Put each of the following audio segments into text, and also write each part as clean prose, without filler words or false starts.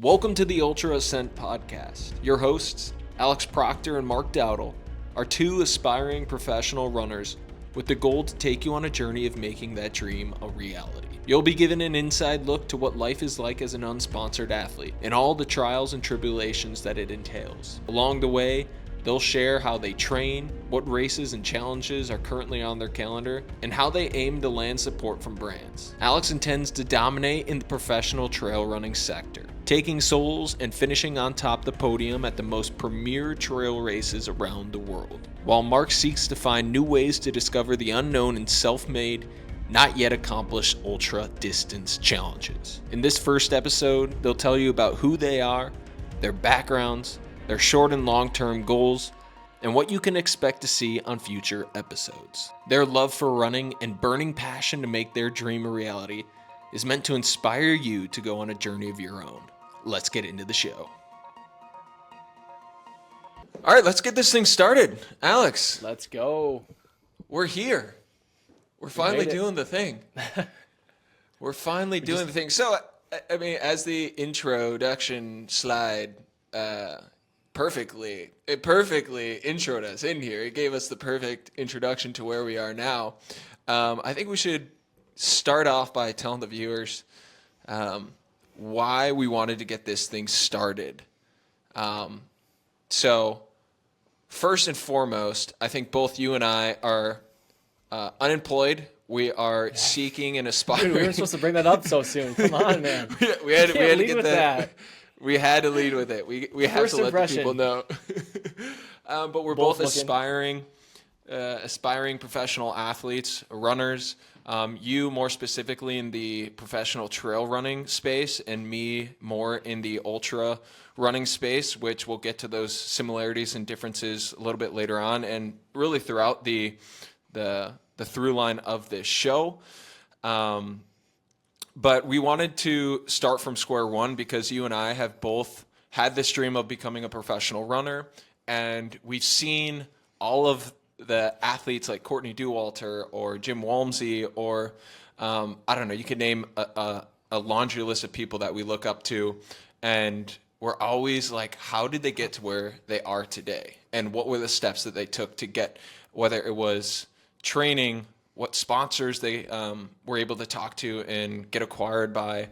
Welcome to the Ultra Ascent Podcast. Your hosts, Alex Proctor and Mark Dowdle, are two aspiring professional runners with the goal to take you on a journey of making that dream a reality. You'll be given an inside look to what life is like as an unsponsored athlete and all the trials and tribulations that it entails. Along the way, they'll share how they train, what races and challenges are currently on their calendar, and how they aim to land support from brands. Alex intends to dominate in the professional trail running sector, taking souls and finishing on top the podium at the most premier trail races around the world, while Mark seeks to find new ways to discover the unknown and self-made, not yet accomplished ultra distance challenges. In this first episode, they'll tell you about who they are, their backgrounds, their short and long-term goals, and what you can expect to see on future episodes. Their love for running and burning passion to make their dream a reality is meant to inspire you to go on a journey of your own. Let's get into the show. All right, let's get this thing started. Alex, Let's go. we're here. We're finally made it. doing the thing. We're finally doing the thing. So, I mean, as the introduction slide perfectly introed us in here. It gave us the perfect introduction to where we are now. I think we should start off by telling the viewers why we wanted to get this thing started. So, first and foremost, I think both you and I are unemployed. We are seeking and aspiring. Dude, we weren't supposed to bring that up so soon. Come on, man. we had to lead get with that. We had to lead with it. We have First to let impression. the people know. But we're both aspiring professional athletes, runners. You more specifically in the professional trail running space, and me more in the ultra running space, which we'll get to those similarities and differences a little bit later on, and really throughout the through line of this show. But we wanted to start from square one because you and I have both had this dream of becoming a professional runner, and we've seen all of the athletes like Courtney Dauwalter or Jim Walmsley or I don't know, you could name a laundry list of people that we look up to, and we're always like, how did they get to where they are today? And what were the steps that they took to get, whether it was training, what sponsors they were able to talk to and get acquired by,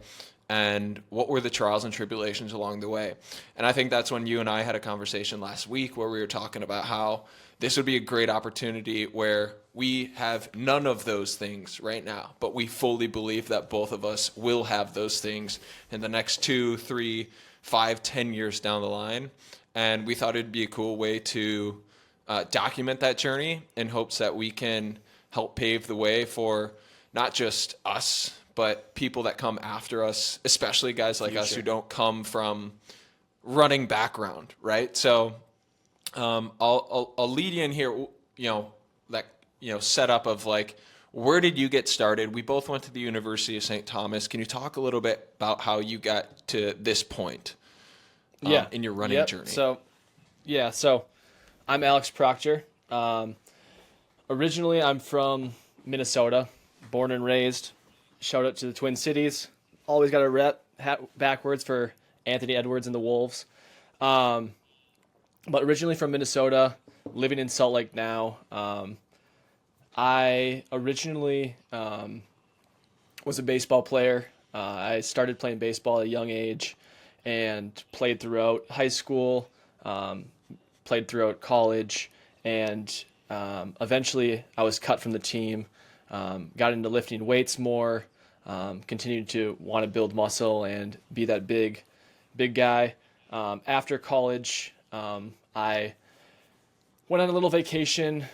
and what were the trials and tribulations along the way. And I think that's when you and I had a conversation last week where we were talking about how this would be a great opportunity where we have none of those things right now, but we fully believe that both of us will have those things in the next 2, 3, 5, 10 years down the line. And we thought it'd be a cool way to document that journey in hopes that we can help pave the way for not just us, but people that come after us, especially guys like us who don't come from running background, right? So I'll lead you in here, setup of like, where did you get started? We both went to the University of St. Thomas. Can you talk a little bit about how you got to this point in your running journey? So I'm Alex Proctor. Originally, I'm from Minnesota, born and raised. Shout out to the Twin Cities. Always got a rep backwards for Anthony Edwards and the Wolves. But originally from Minnesota, living in Salt Lake now. I originally was a baseball player. I started playing baseball at a young age and played throughout high school, played throughout college, and eventually I was cut from the team, got into lifting weights more, continued to want to build muscle and be that big guy. After college, I went on a little vacation,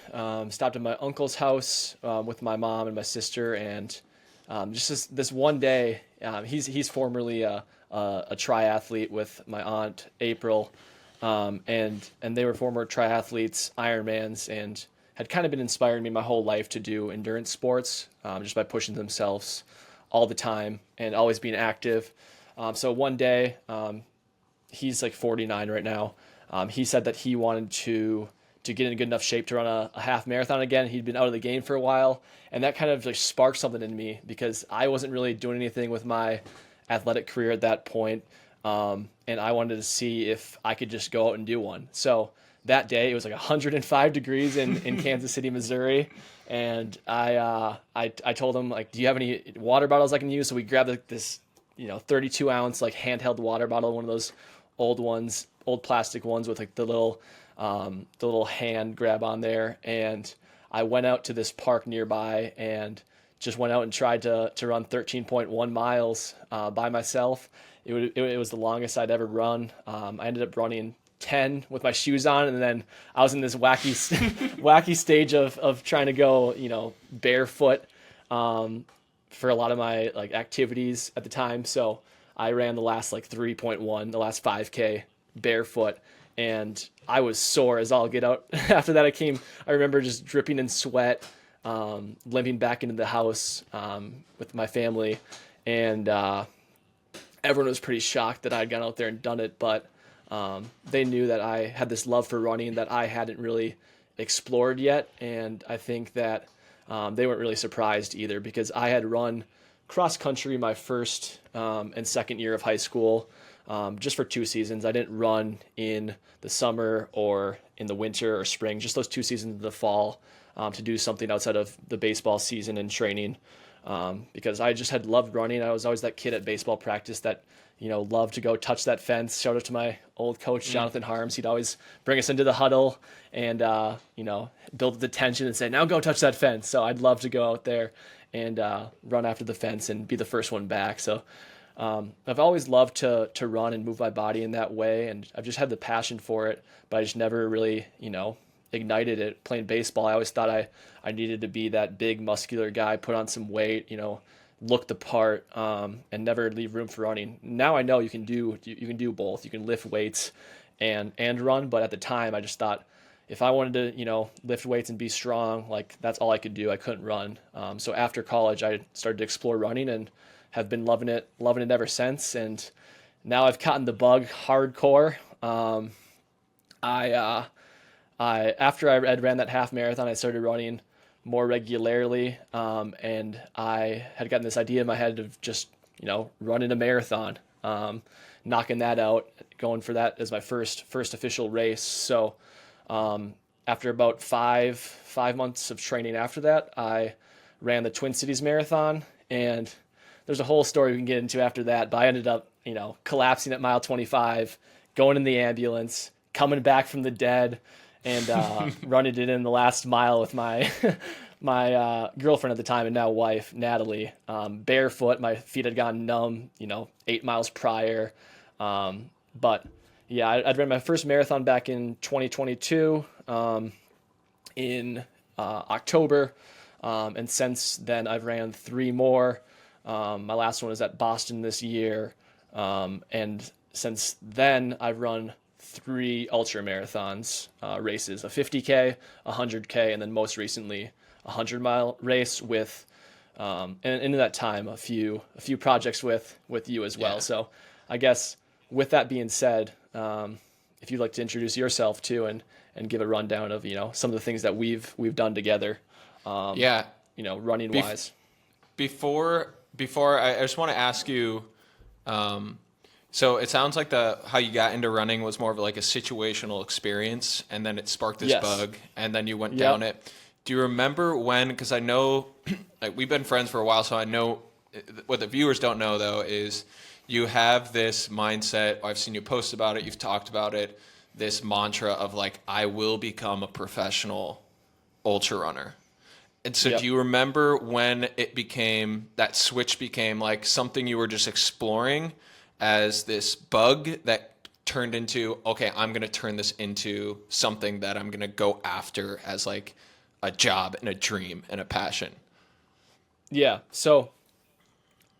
stopped at my uncle's house with my mom and my sister, and just this one day, he's formerly a triathlete with my aunt April, and they were former triathletes, Ironmans, and had kind of been inspiring me my whole life to do endurance sports, just by pushing themselves all the time and always being active. So one day, he's like 49 right now. He said that he wanted to get in good enough shape to run a half marathon again. He'd been out of the game for a while, and that kind of like sparked something in me because I wasn't really doing anything with my athletic career at that point. and I wanted to see if I could just go out and do one. So that day it was like 105 degrees in Kansas City, Missouri, and I told him, like, do you have any water bottles I can use? So we grabbed like this 32 ounce like handheld water bottle, one of those old plastic ones with like the little hand grab on there, and I went out to this park nearby and just went out and tried to run 13.1 miles by myself. It was the longest I'd ever run. I ended up running 10 with my shoes on, and then I was in this wacky wacky stage of trying to go barefoot for a lot of my like activities at the time. So I ran the last like 3.1, the last 5K barefoot, and I was sore as all get out. After that, I remember just dripping in sweat, limping back into the house with my family, and everyone was pretty shocked that I'd gone out there and done it, but they knew that I had this love for running that I hadn't really explored yet, and I think that they weren't really surprised either, because I had run cross country my first and second year of high school, just for 2 seasons. I didn't run in the summer or in the winter or spring, just those 2 seasons in the fall, to do something outside of the baseball season and training, because I just had loved running. I was always that kid at baseball practice that loved to go touch that fence. Shout out to my old coach, Jonathan Harms. He'd always bring us into the huddle and build the tension and say, now go touch that fence. So I'd love to go out there and run after the fence and be the first one back. So I've always loved to run and move my body in that way, and I've just had the passion for it, but I just never really ignited it playing baseball. I always thought I needed to be that big muscular guy, put on some weight, look the part, and never leave room for running. Now I know you can do both. You can lift weights and run, but at the time I just thought if I wanted to lift weights and be strong, like that's all I could do. I couldn't run. So after college I started to explore running and have been loving it ever since. And now I've caught the bug hardcore. After I ran that half marathon, I started running more regularly, and I had gotten this idea in my head of just running a marathon, knocking that out, going for that as my first official race. So after about five months of training after that, I ran the Twin Cities Marathon, and there's a whole story we can get into after that, but I ended up collapsing at mile 25, going in the ambulance, coming back from the dead, and running it in the last mile with my my girlfriend at the time and now wife, Natalie, barefoot. My feet had gone numb, 8 miles prior. But yeah, I'd ran my first marathon back in 2022 in October. And since then I've ran 3 more. My last one was at Boston this year. And since then I've run 3 ultra marathons races, a 50K, a 100K, and then most recently a 100-mile race with, and in that time, a few projects with you as well. Yeah. So I guess with that being said, if you'd like to introduce yourself too and give a rundown of, some of the things that we've done together, running wise. Before I just want to ask you, so it sounds like how you got into running was more of like a situational experience, and then it sparked this bug, and then you went down it. Do you remember when? Because I know, like, we've been friends for a while, so I know what the viewers don't know though is you have this mindset. I've seen you post about it. You've talked about it. This mantra of like, I will become a professional ultra runner. And so do you remember when that switch became like something you were just exploring as this bug that turned into, okay, I'm going to turn this into something that I'm going to go after as like a job and a dream and a passion? Yeah. So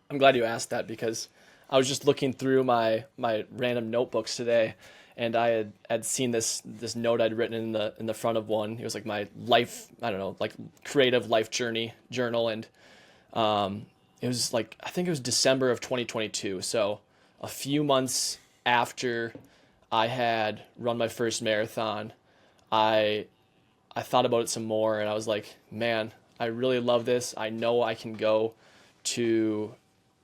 I'm glad you asked that, because I was just looking through my random notebooks today, and I had seen this note I'd written in the front of one. It was like my life, I don't know, like creative life journey journal. And it was like, I think it was December of 2022. So a few months after I had run my first marathon, I thought about it some more, and I was like, man, I really love this. I know I can go to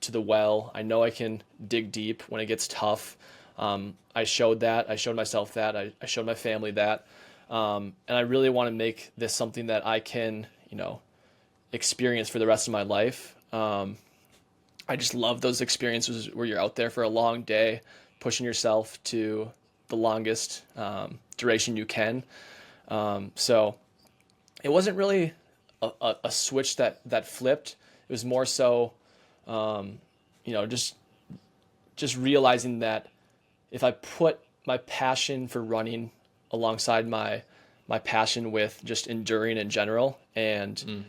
to the well. I know I can dig deep when it gets tough. I showed that. I showed myself that. I showed my family that. And I really want to make this something that I can, experience for the rest of my life. I just love those experiences where you're out there for a long day, pushing yourself to the longest duration you can. So it wasn't really a switch that flipped. It was more so, just realizing that if I put my passion for running alongside my passion with just enduring in general and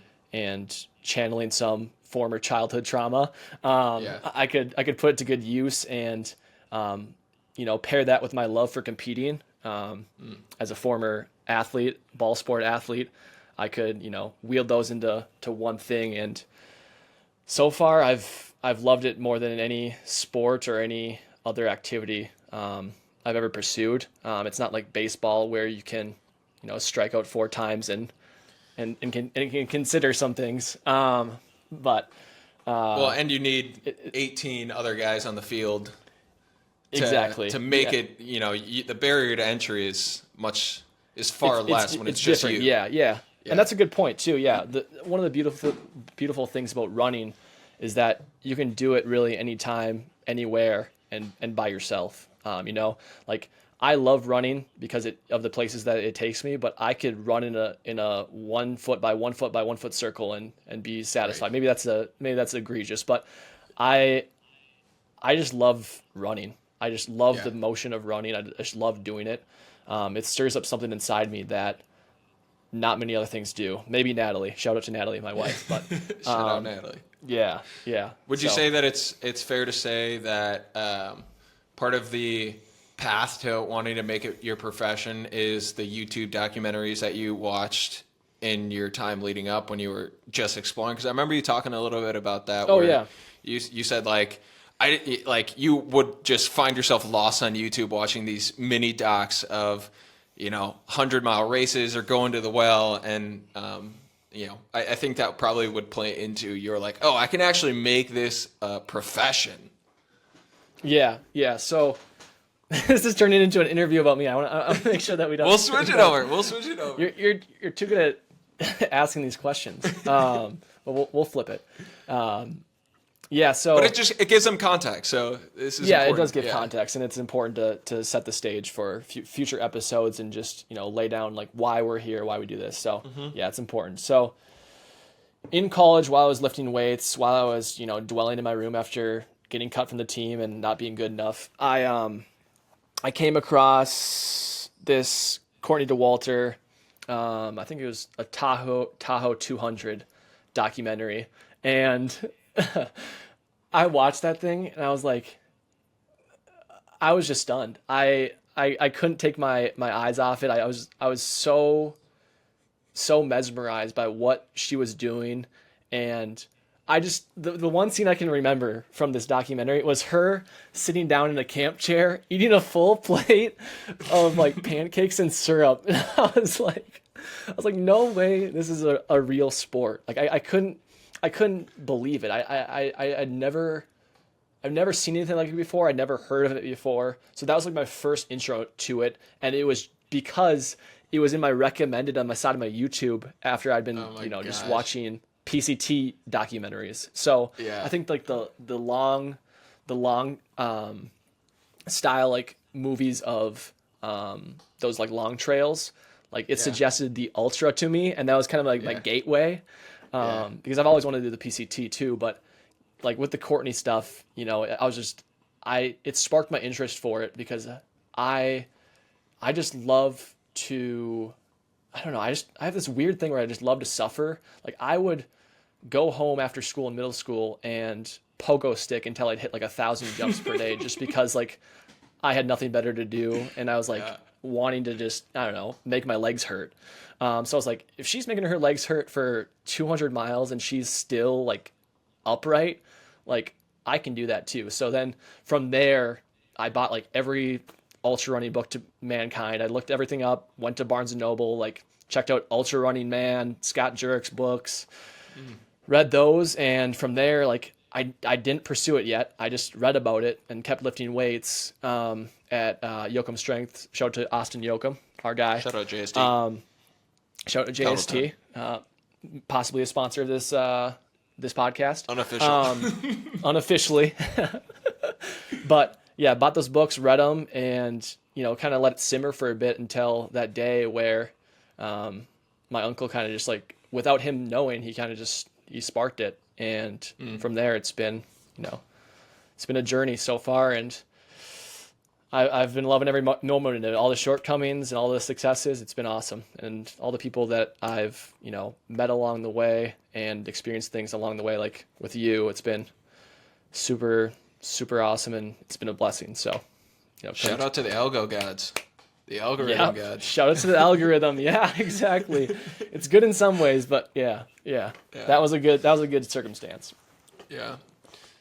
channeling some former childhood trauma, I could put it to good use and pair that with my love for competing. As a former athlete, ball sport athlete, I could wield those into one thing, and so far I've loved it more than any sport or any other activity I've ever pursued. It's not like baseball where you can strike out 4 times and can consider some things. But and you need 18 other guys on the field to make it. The barrier to entry is far less when it's just different. you. Yeah. And that's a good point too. Yeah, one of the beautiful things about running is that you can do it really anytime, anywhere, and by yourself. Like I love running because of the places that it takes me, but I could run in a 1 foot by 1 foot by 1 foot circle and be satisfied. Right. Maybe that's egregious, but I just love running. I just love the motion of running. I just love doing it. It stirs up something inside me that not many other things do. Maybe Natalie. Shout out to Natalie, my wife. But shout out Natalie. Yeah. Would you say that it's fair to say that part of the path to wanting to make it your profession is the YouTube documentaries that you watched in your time leading up when you were just exploring? Because I remember you talking a little bit about that. Oh, yeah. You said you would just find yourself lost on YouTube watching these mini docs of 100-mile races or going to the well, and I think that probably would play into you're like, oh, I can actually make this a profession. Yeah. So this is turning into an interview about me. I want to make sure that we don't. We'll switch it over. You're too good at asking these questions. But we'll flip it. So but it gives them context. So this is important. It does give context, and it's important to set the stage for future episodes and just lay down like why we're here, why we do this. So it's important. So in college, while I was lifting weights, while I was dwelling in my room after getting cut from the team and not being good enough, I came across this Courtney Dauwalter. I think it was a Tahoe 200 documentary, and I watched that thing and I was like, I was just stunned. I couldn't take my eyes off it. I was so mesmerized by what she was doing, and I just the one scene I can remember from this documentary was her sitting down in a camp chair eating a full plate of like pancakes and syrup. And I was like, no way, this is a real sport. Like I couldn't believe it. I've never seen anything like it before. I'd never heard of it before. So that was like my first intro to it, and it was because it was in my recommended on my side of my YouTube after I'd been just watching PCT documentaries. So I think like the long style like movies of those like long trails, like it suggested the ultra to me, and that was kind of like my gateway. Because I've always wanted to do the PCT too, but like with the Courtney stuff, it sparked my interest for it because I just love to, I don't know, I have this weird thing where I just love to suffer. Like I would go home after school in middle school and pogo stick until I'd hit like 1,000 jumps per day just because like I had nothing better to do, and I was like wanting to just, I don't know, make my legs hurt. So I was like, if she's making her legs hurt for 200 miles and she's still like upright, like I can do that too. So then from there, I bought like every ultra running book to mankind. I looked everything up, went to Barnes and Noble, like checked out Ultra Running Man, Scott Jurick's books, read those. And from there, like I didn't pursue it yet. I just read about it and kept lifting weights at Yoakum Strength. Shout out to Austin Yoakum, our guy. Shout out JST. Shout out to JST, possibly a sponsor of this this podcast. Unofficial. Unofficially. But yeah, bought those books, read them, and kind of let it simmer for a bit until that day where my uncle kind of just like, without him knowing, he sparked it, and from there it's been a journey so far, and I've been loving every moment of it, all the shortcomings and all the successes. It's been awesome, and all the people that I've met along the way and experienced things along the way, like with you, it's been super awesome, and it's been a blessing. So Shout out to the algo gods, the algorithm gods. Shout out to the algorithm. Yeah, exactly. It's good in some ways, but yeah. That was a good circumstance. Yeah.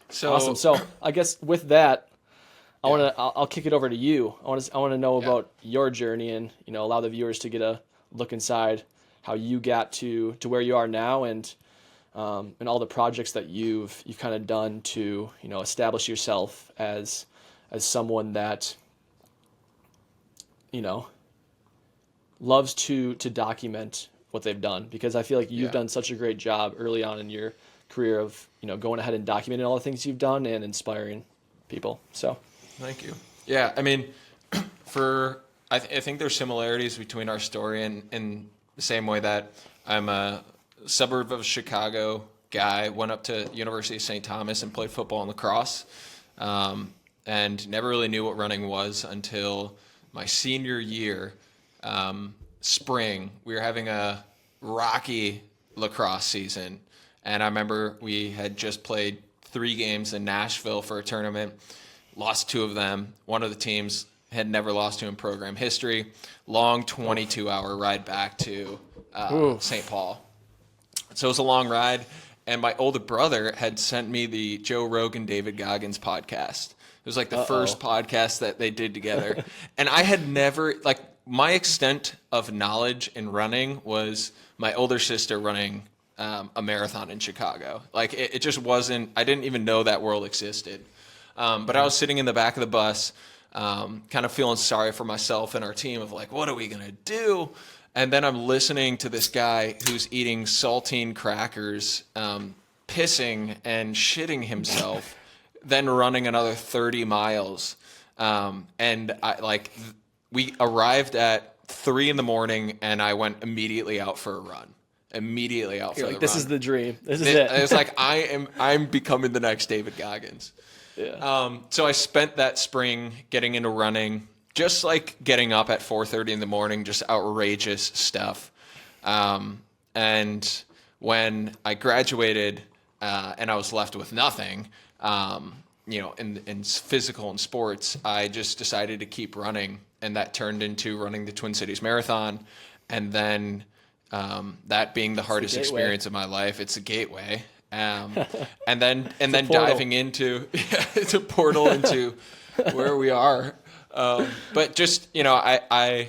So Awesome. So I guess with that, I'll kick it over to you. I want to know about your journey and allow the viewers to get a look inside how you got to where you are now, and all the projects that you've kind of done to establish yourself as someone that loves to document what they've done, because I feel like you've done such a great job early on in your career of going ahead and documenting all the things you've done and inspiring people. So thank you. Yeah, I mean, I think there's similarities between our story, and in the same way that I'm a suburb of Chicago guy, went up to University of St. Thomas and played football and lacrosse, and never really knew what running was until my senior year, spring. We were having a rocky lacrosse season, and I remember we had just played 3 games in Nashville for a tournament, lost 2 of them. One of the teams had never lost to in program history. Long 22-hour ride back to St. Paul. So it was a long ride, and my older brother had sent me the Joe Rogan, David Goggins podcast. It was like the first podcast that they did together. And I had never, my extent of knowledge in running was my older sister running a marathon in Chicago. It just wasn't, I didn't even know that world existed. But I was sitting in the back of the bus, kind of feeling sorry for myself and our team of what are we going to do? And then I'm listening to this guy who's eating saltine crackers, pissing and shitting himself, then running another 30 miles. And we arrived at 3 a.m, and I went immediately out for a run. This is the dream. This is it. It's like I'm becoming the next David Goggins. Yeah. So I spent that spring getting into running, just getting up at 4:30 in the morning, just outrageous stuff. And when I graduated, and I was left with nothing, in physical and sports, I just decided to keep running, and that turned into running the Twin Cities Marathon, and then that being the hardest experience of my life. It's a gateway. And then diving into it's a portal into where we are. But just I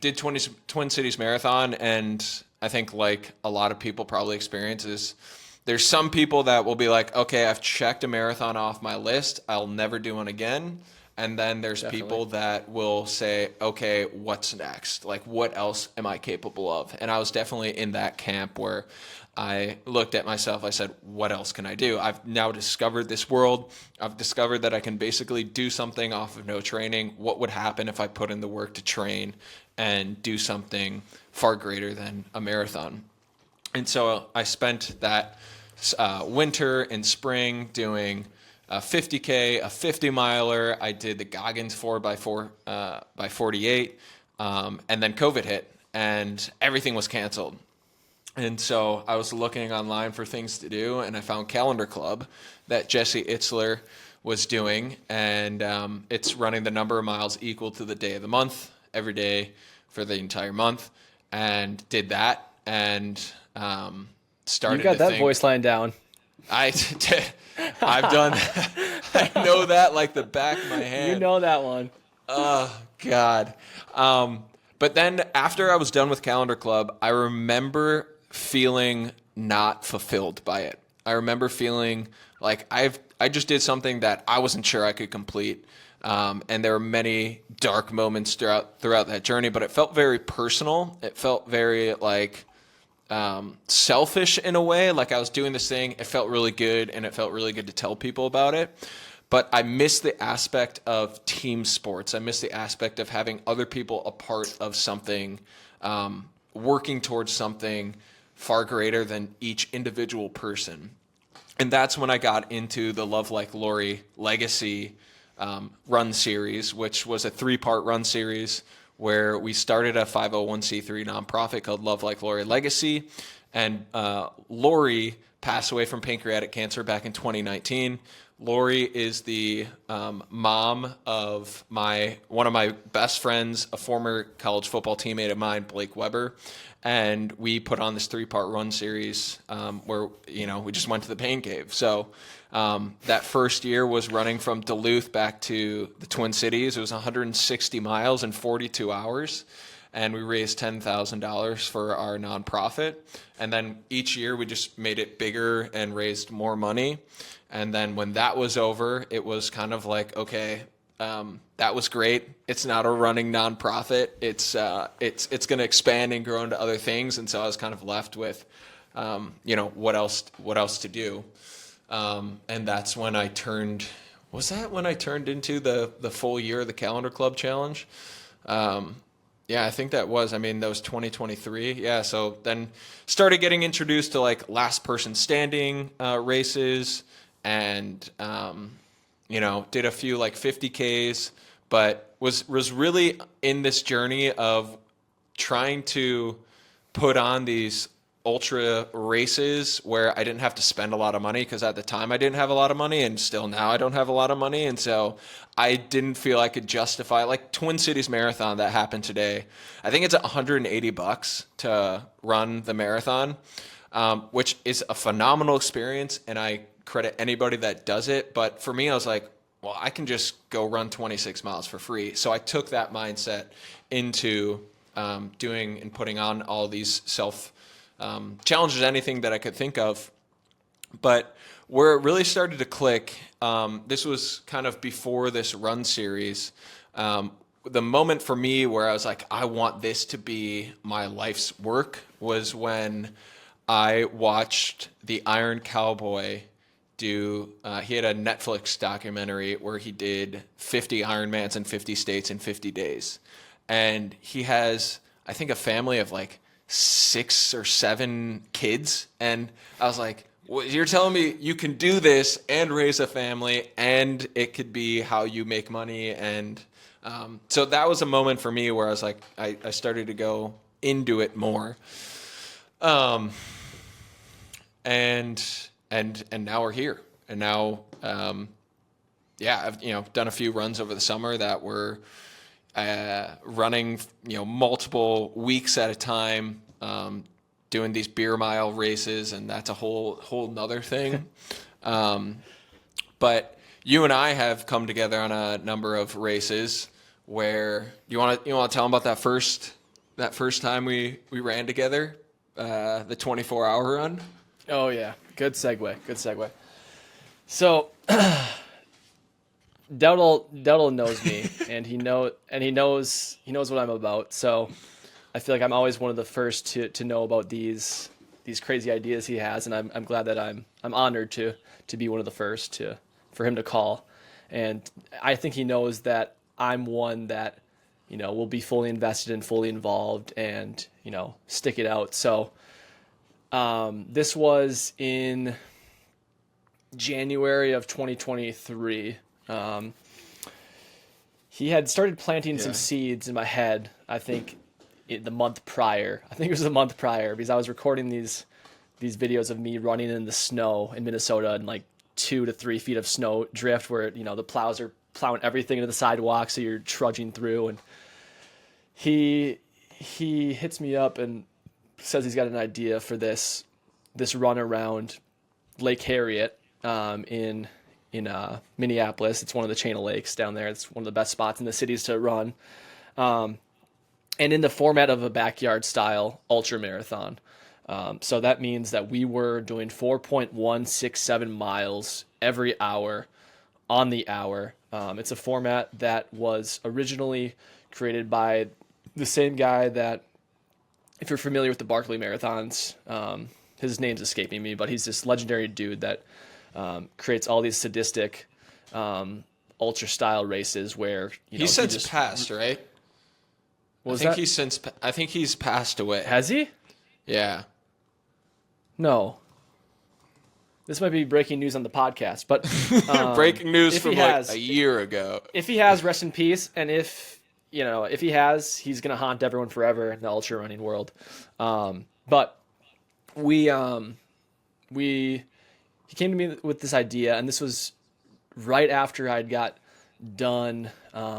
did Twin Cities Marathon, and I think a lot of people probably experiences. There's some people that will be like, okay, I've checked a marathon off my list, I'll never do one again. And then there's people that will say, okay, what's next? What else am I capable of? And I was definitely in that camp where I looked at myself, I said, what else can I do? I've now discovered this world. I've discovered that I can basically do something off of no training. What would happen if I put in the work to train and do something far greater than a marathon? And so I spent that winter and spring doing a 50K, a 50-miler. I did the Goggins 4x4 by 48, and then COVID hit, and everything was canceled. And so I was looking online for things to do, and I found Calendar Club that Jesse Itzler was doing, and it's running the number of miles equal to the day of the month every day for the entire month, and did that, and started. You got that voice line down. I've done. I know that like the back of my hand. You know that one. Oh God. But then after I was done with Calendar Club, I remember feeling not fulfilled by it. I remember feeling like I just did something that I wasn't sure I could complete. And there were many dark moments throughout that journey, but it felt very personal. It felt very like selfish in a way. Like I was doing this thing, it felt really good, and it felt really good to tell people about it. But I miss the aspect of team sports. I miss the aspect of having other people a part of something, working towards something far greater than each individual person. And that's when I got into the Love Like Lori Legacy run series, which was a 3-part run series where we started a 501c3 nonprofit called Love Like Lori Legacy. And Lori passed away from pancreatic cancer back in 2019. Lori is the mom of one of my best friends, a former college football teammate of mine, Blake Weber. And we put on this 3-part run series where, we just went to the pain cave. So that first year was running from Duluth back to the Twin Cities. It was 160 miles in 42 hours. And we raised $10,000 for our nonprofit. And then each year we just made it bigger and raised more money. And then when that was over, it was kind of like, okay, that was great. It's not a running nonprofit. It's going to expand and grow into other things. And so I was kind of left with, what else to do? And that's when I turned. Was that when I turned into the full year of the Calendar Club Challenge? Yeah, I think that was. That was 2023. Yeah, so then started getting introduced to like last person standing races, and did a few like 50Ks, but was really in this journey of trying to put on these ultra races where I didn't have to spend a lot of money, because at the time I didn't have a lot of money, and still now I don't have a lot of money. And so I didn't feel I could justify, like Twin Cities Marathon that happened today. I think it's $180 to run the marathon, which is a phenomenal experience. And I credit anybody that does it. But for me, I was like, well, I can just go run 26 miles for free. So I took that mindset into doing and putting on all these challenges, anything that I could think of. But where it really started to click, this was kind of before this run series. The moment for me where I was like, I want this to be my life's work, was when I watched the Iron Cowboy do. He had a Netflix documentary where he did 50 Ironmans in 50 states in 50 days. And he has, I think, a family of like 6 or 7 kids. And I was like, well, you're telling me you can do this and raise a family, and it could be how you make money. And so that was a moment for me where I was like, I started to go into it more. And now we're here. And now, I've done a few runs over the summer that were running, multiple weeks at a time, doing these beer mile races, and that's a whole nother thing. But you and I have come together on a number of races where you want to tell them about that first time we ran together, the 24-hour run. Oh yeah, good segue. So Dowdle knows me, and he knows what I'm about. So I feel like I'm always one of the first to know about these crazy ideas he has, and I'm glad that I'm honored to be one of the first for him to call. And I think he knows that I'm one that will be fully invested and fully involved, and stick it out. So this was in January of 2023. He had started planting some seeds in my head, I think, the month prior. I think it was the month prior, because I was recording these videos of me running in the snow in Minnesota, and like 2 to 3 feet of snow drift where the plows are plowing everything into the sidewalk, so you're trudging through. And he hits me up and says he's got an idea for this run around Lake Harriet in Minneapolis. It's one of the chain of lakes down there. It's one of the best spots in the cities to run, and in the format of a backyard style ultra marathon. So that means that we were doing 4.167 miles every hour on the hour. It's a format that was originally created by the same guy that, if you're familiar with the Barkley Marathons, his name's escaping me, but he's this legendary dude that creates all these sadistic ultra style races where He's since passed, right? Was I think that? I think he's passed away. Has he? Yeah. No. This might be breaking news on the podcast, but Breaking news if from he like has- a year ago. if he has, rest in peace. And if he has, he's gonna haunt everyone forever in the ultra running world. But he came to me with this idea, and this was right after I'd got done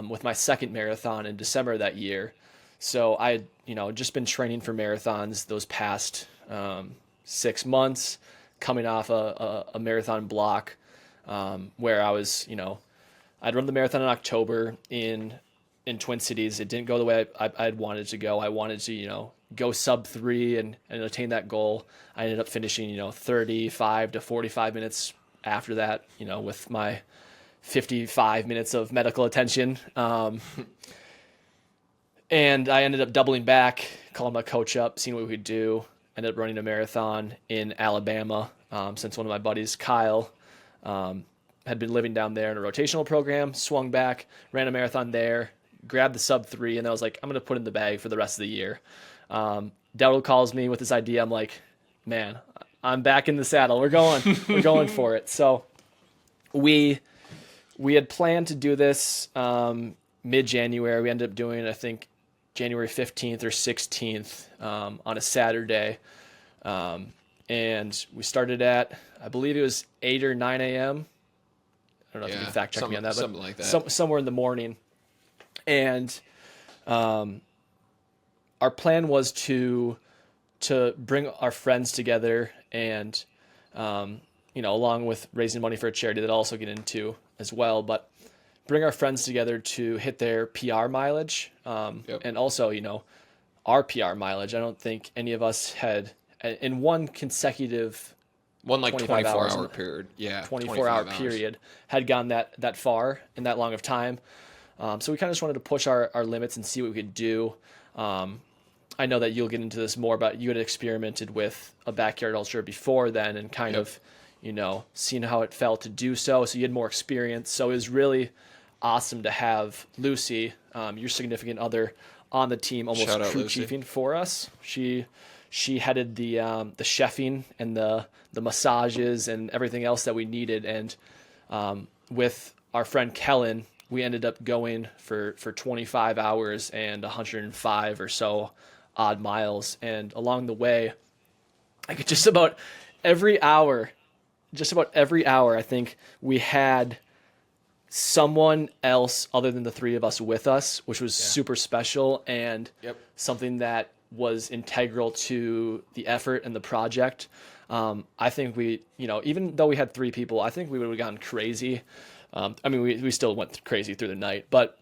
with my second marathon in December that year. So I had, just been training for marathons those past 6 months, coming off a marathon block where I was, I'd run the marathon in October in Twin Cities. It didn't go the way I'd wanted to go. I wanted to, go sub 3 and attain that goal. I ended up finishing, 35 to 45 minutes after that, with my 55 minutes of medical attention. And I ended up doubling back, calling my coach up, seeing what we could do. Ended up running a marathon in Alabama since one of my buddies, Kyle, had been living down there in a rotational program, swung back, ran a marathon there, grabbed the sub 3, and I was like, I'm going to put it in the bag for the rest of the year. Dowdle calls me with this idea. I'm like, man, I'm back in the saddle. We're going for it. So we had planned to do this mid-January. We ended up doing, I think, January 15th or 16th on a Saturday. And we started at, I believe it was 8 or 9 a.m. I don't know if you can fact check me on that, but something like that. Somewhere in the morning. And our plan was to bring our friends together and, along with raising money for a charity that I'll also get into as well, but bring our friends together to hit their PR mileage. And also, our PR mileage. I don't think any of us had in one consecutive One like 25 hours 24-hour period. Yeah. 24-hour 25 hours. period had gone that far in that long of time. So we kind of just wanted to push our limits and see what we could do. I know that you'll get into this more, but you had experimented with a backyard ultra before then and kind of, seen how it felt to do so. So you had more experience. So it was really awesome to have Lucy, your significant other, on the team, almost Shout out, crew Lucy. chiefing for us. She headed the chefing and the massages and everything else that we needed. And with our friend Kellen, we ended up going for 25 hours and 105 or so odd miles. And along the way, I could just about every hour, I think we had someone else other than the three of us with us, which was super special and something that was integral to the effort and the project. I think we, even though we had 3 people, I think we would have gone crazy. We still went crazy through the night, but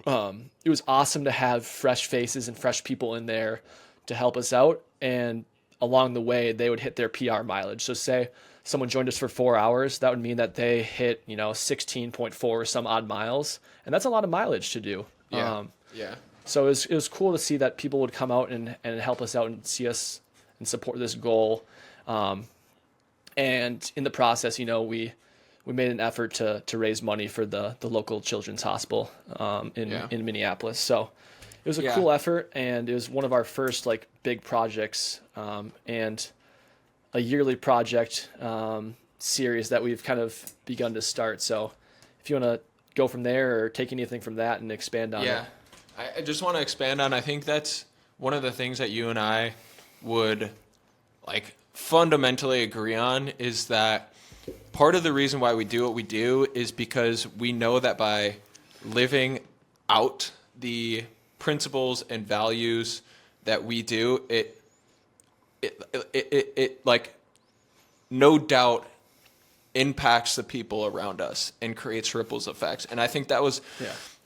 it was awesome to have fresh faces and fresh people in there to help us out. And along the way, they would hit their PR mileage. So say someone joined us for 4 hours, that would mean that they hit, 16.4 or some odd miles. And that's a lot of mileage to do. Yeah. So it was cool to see that people would come out and help us out and see us and support this goal. And in the process, we made an effort to raise money for the local children's hospital in Minneapolis. So it was a cool effort, and it was one of our first big projects and a yearly project series that we've kind of begun to start. So if you want to go from there or take anything from that and expand on it. Yeah. I just want to expand on, I think that's one of the things that you and I would fundamentally agree on is that part of the reason why we do what we do is because we know that by living out the principles and values that we do, it no doubt impacts the people around us and creates ripples effects. And I think that was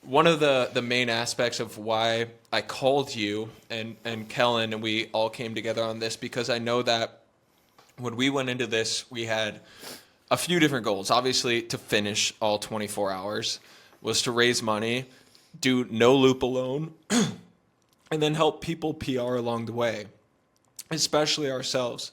one of the main aspects of why I called you and Kellen and we all came together on this, because I know that when we went into this, we had a few different goals. Obviously, to finish all 24 hours was to raise money, do no loop alone, and then help people PR along the way, especially ourselves.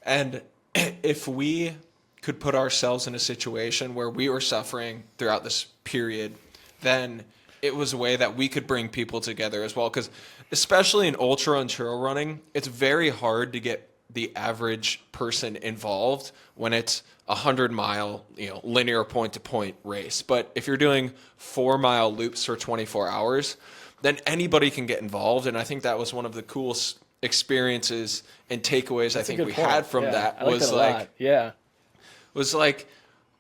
And if we could put ourselves in a situation where we were suffering throughout this period, then it was a way that we could bring people together as well. Because especially in ultra and trail running, it's very hard to get the average person involved when it's 100-mile, linear point-to-point race. But if you're doing 4-mile loops for 24 hours, then anybody can get involved. And I think that was one of the coolest experiences and takeaways That's I a think good we point. had from Yeah, that I like was that a like lot. Yeah. was like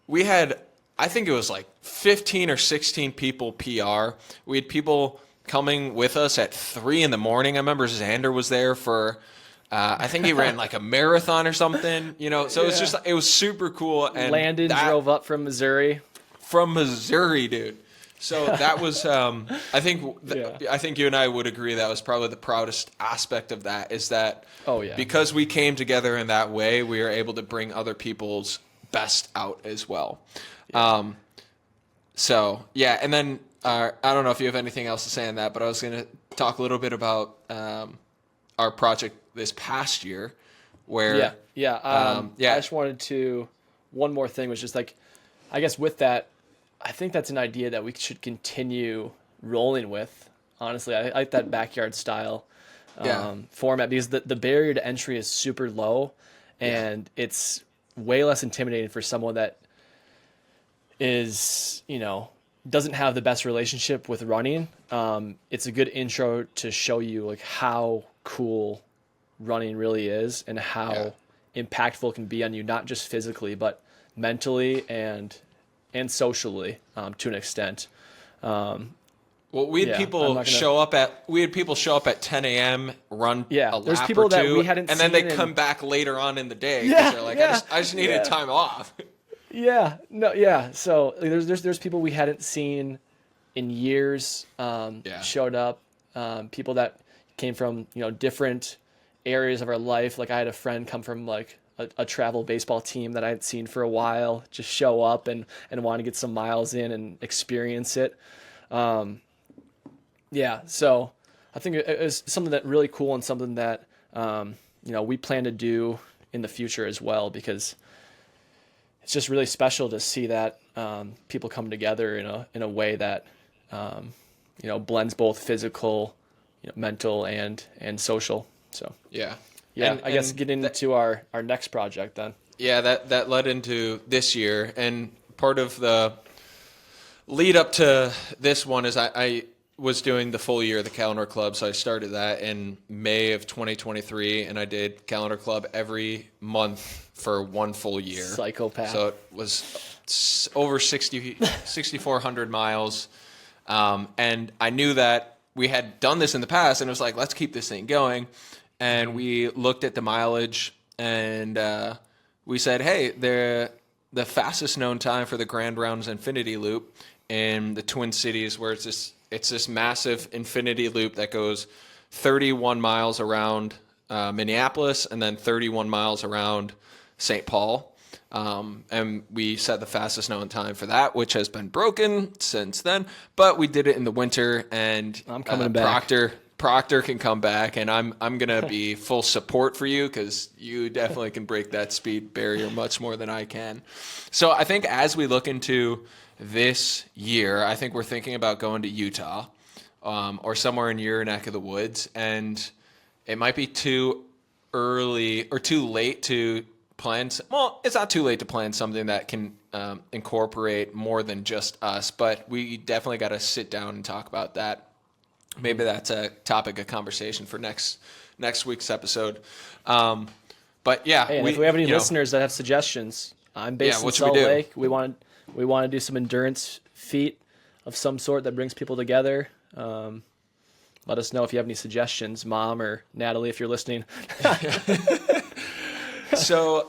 we had, I think it was like 15 or 16 people PR. We had people coming with us at 3 a.m. I remember Xander was there for I think he ran like a marathon or something, so it was just, it was super cool. And Landon that, drove up from Missouri. from Missouri, dude. So that was, I think, Yeah. I think you and I would agree that was probably the proudest aspect of that, is that Oh, yeah. because we came together in that way, we were able to bring other people's best out as well. So yeah, and then I don't know if you have anything else to say on that, but I was going to talk a little bit about our project this past year, where Yeah. yeah. I just wanted to, one more thing was just like, I guess with that, I think that's an idea that we should continue rolling with. Honestly, I like that backyard style format, because the barrier to entry is super low, and it's way less intimidating for someone that is, doesn't have the best relationship with running. It's a good intro to show you like how cool running really is and how impactful it can be on you, not just physically, but mentally and socially, to an extent. Well, we had Yeah, I'm people not gonna- show up at 10 a.m., run Yeah, a there's lap people or that two, we hadn't and then they seen in- come back later on in the day because Yeah, they're like, yeah, I just needed yeah. time off. Yeah, no, yeah. So like, there's people we hadn't seen in years, showed up, people that came from, different areas of our life. Like I had a friend come from like a travel baseball team that I hadn't seen for a while, just show up and want to get some miles in and experience it. So I think it was something that really cool, and something that, we plan to do in the future as well, because it's just really special to see that people come together in a way that blends both physical, mental and social. So Yeah. yeah, I guess getting into our next project then. Yeah, that led into this year, and part of the lead up to this one is I was doing the full year of the Calendar Club, so I started that in May of 2023, and I did Calendar Club every month for one full year. Psychopath. So it was over 6,400 miles, and I knew that we had done this in the past, and it was like, let's keep this thing going. And we looked at the mileage, and we said, hey, the fastest known time for the Grand Rounds Infinity Loop in the Twin Cities, where it's this massive infinity loop that goes 31 miles around Minneapolis and then 31 miles around St. Paul. And we set the fastest known time for that, which has been broken since then. But we did it in the winter, and I'm coming back. Proctor can come back, and I'm gonna be full support for you, because you definitely can break that speed barrier much more than I can. So I think as we look into this year, I think we're thinking about going to Utah, or somewhere in your neck of the woods, and it might be too early or too late to plan. Well, it's not too late to plan something that can incorporate more than just us, but we definitely got to sit down and talk about that. Maybe that's a topic of conversation for next week's episode. But yeah, Hey, and if we have any listeners that have suggestions, I'm based in what should we Salt do? Lake. We want to do some endurance feat of some sort that brings people together. Let us know if you have any suggestions, Mom or Natalie, if you're listening. So,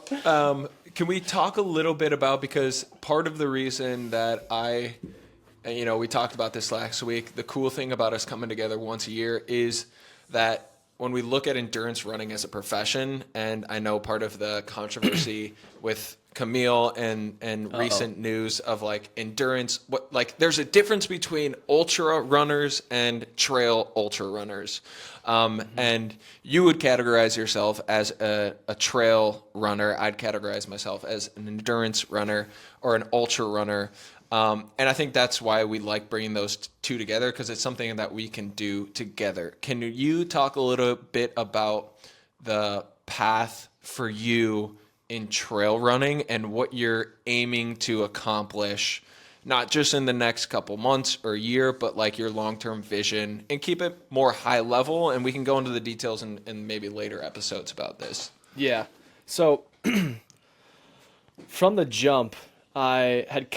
can we talk a little bit about, because part of the reason that I and we talked about this last week. The cool thing about us coming together once a year is that when we look at endurance running as a profession, and I know part of the controversy with Camille and recent news of like endurance, there's a difference between ultra runners and trail ultra runners. And you would categorize yourself as a trail runner. I'd categorize myself as an endurance runner or an ultra runner. And I think that's why we like bringing those two together, because it's something that we can do together. Can you talk a little bit about the path for you in trail running and what you're aiming to accomplish, not just in the next couple months or year, but like your long-term vision, and keep it more high level? And we can go into the details in maybe later episodes about this. Yeah. So from the jump, I had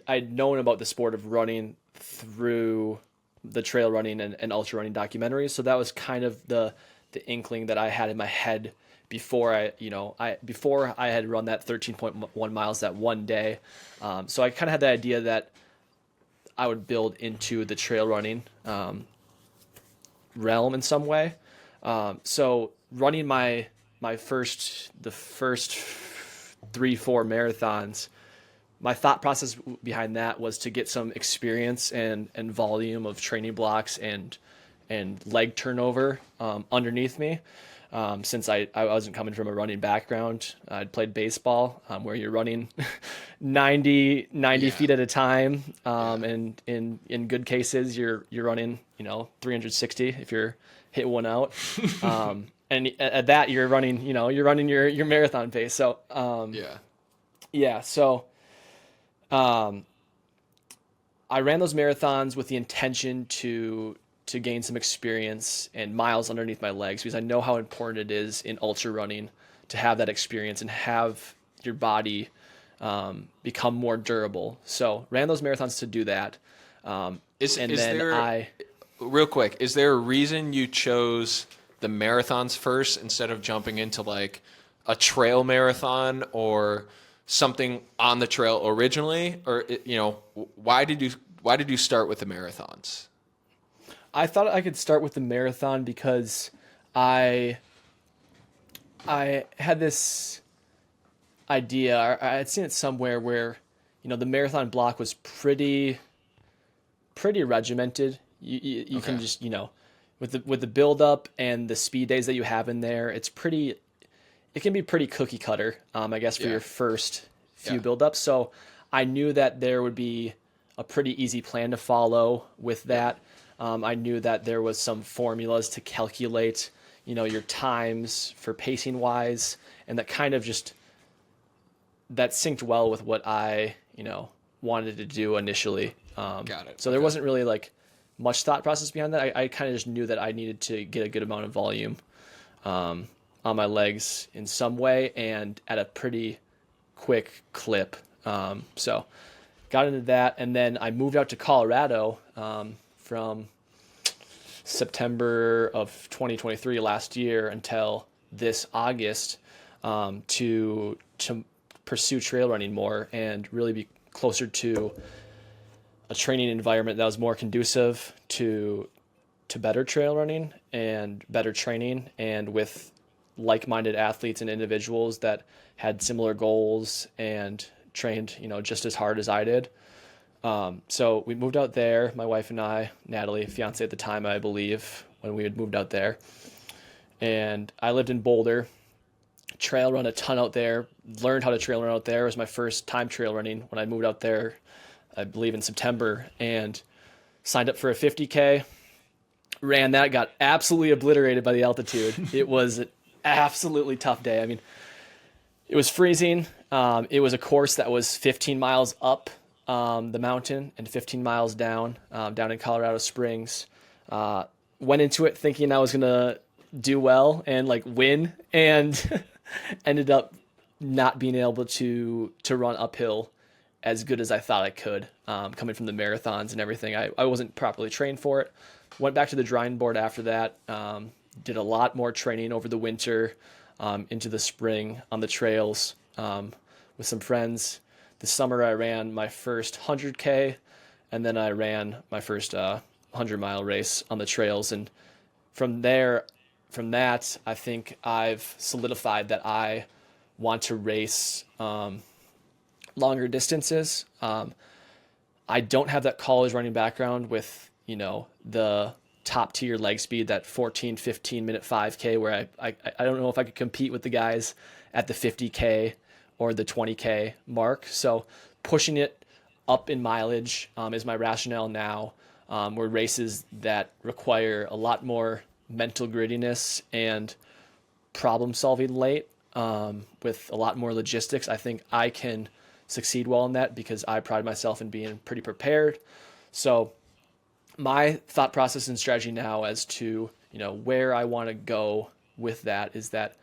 I'd known about the sport of running through the trail running and ultra running documentaries. So that was kind of the inkling that I had in my head before I had run that 13.1 miles that one day. So I kind of had the idea that I would build into the trail running realm in some way. So running the first 3-4 marathons, my thought process behind that was to get some experience and volume of training blocks and leg turnover underneath me. Since I wasn't coming from a running background, I'd played baseball, where you're running 90 feet at a time. And in good cases, you're running, 360 if you're hit one out. And at that you're running your marathon pace. So, So, I ran those marathons with the intention to gain some experience and miles underneath my legs, because I know how important it is in ultra running to have that experience and have your body become more durable. So ran those marathons to do that. Real quick, is there a reason you chose the marathons first instead of jumping into like a trail marathon or something on the trail originally? Or, why did you start with the marathons? I thought I could start with the marathon because I had this idea, or I had seen it somewhere where, the marathon block was pretty regimented. You can just, with the build up and the speed days that you have in there, it can be pretty cookie cutter, I guess, for your first few build ups. So I knew that there would be a pretty easy plan to follow with that. I knew that there was some formulas to calculate, your times for pacing wise, and that kind of just, that synced well with what I, wanted to do initially. Got it. So there wasn't really like much thought process behind that. I kind of just knew that I needed to get a good amount of volume on my legs in some way and at a pretty quick clip. So got into that, and then I moved out to Colorado from September of 2023 last year until this August to pursue trail running more and really be closer to a training environment that was more conducive to better trail running and better training, and with like-minded athletes and individuals that had similar goals and trained, just as hard as I did. So we moved out there, my wife and I, Natalie, fiance at the time, I believe, when we had moved out there. And I lived in Boulder, trail run a ton out there, learned how to trail run out there. It was my first time trail running when I moved out there, I believe in September, and signed up for a 50K, ran that, got absolutely obliterated by the altitude. It was an absolutely tough day. I mean, it was freezing. It was a course that was 15 miles up the mountain and 15 miles down in Colorado Springs. Went into it thinking I was going to do well and like win, and ended up not being able to run uphill as good as I thought I could, coming from the marathons and everything. I wasn't properly trained for it. Went back to the drawing board after that, did a lot more training over the winter, into the spring on the trails with some friends the summer I ran my first 100K, and then I ran my first 100-mile race on the trails. And from there, from that, I think I've solidified that I want to race longer distances. I don't have that college running background with, the top tier leg speed, that 14, 15 minute 5K, where I don't know if I could compete with the guys at the 50K or the 20K mark. So pushing it up in mileage is my rationale now. Were races that require a lot more mental grittiness and problem solving late, with a lot more logistics. I think I can succeed well in that because I pride myself in being pretty prepared. So my thought process and strategy now as to, where I want to go with that is that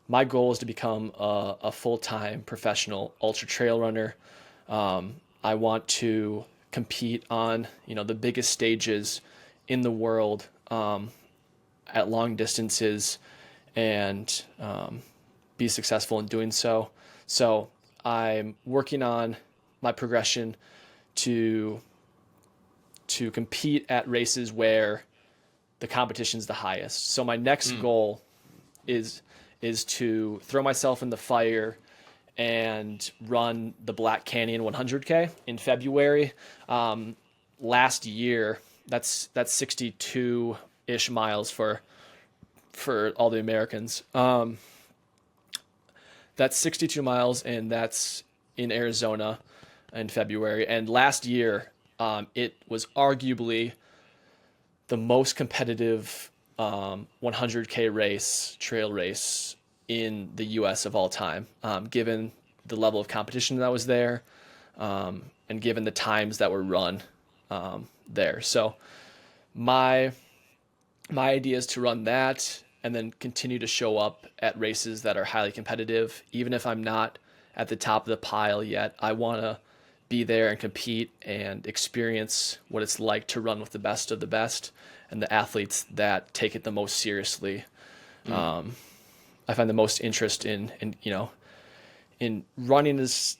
my goal is to become a full-time professional ultra trail runner. I want to compete on, the biggest stages in the world, at long distances, and be successful in doing so. So I'm working on my progression to compete at races where the competition's the highest. So my next goal is to throw myself in the fire and run the Black Canyon 100K in February. Last year, that's 62-ish miles for all the Americans. That's 62 miles, and that's in Arizona in February. And last year, it was arguably the most competitive 100K race, trail race in the U.S. of all time, given the level of competition that was there, and given the times that were run there. So my idea is to run that and then continue to show up at races that are highly competitive. Even if I'm not at the top of the pile yet, I want to be there and compete and experience what it's like to run with the best of the best and the athletes that take it the most seriously. I find the most interest in running as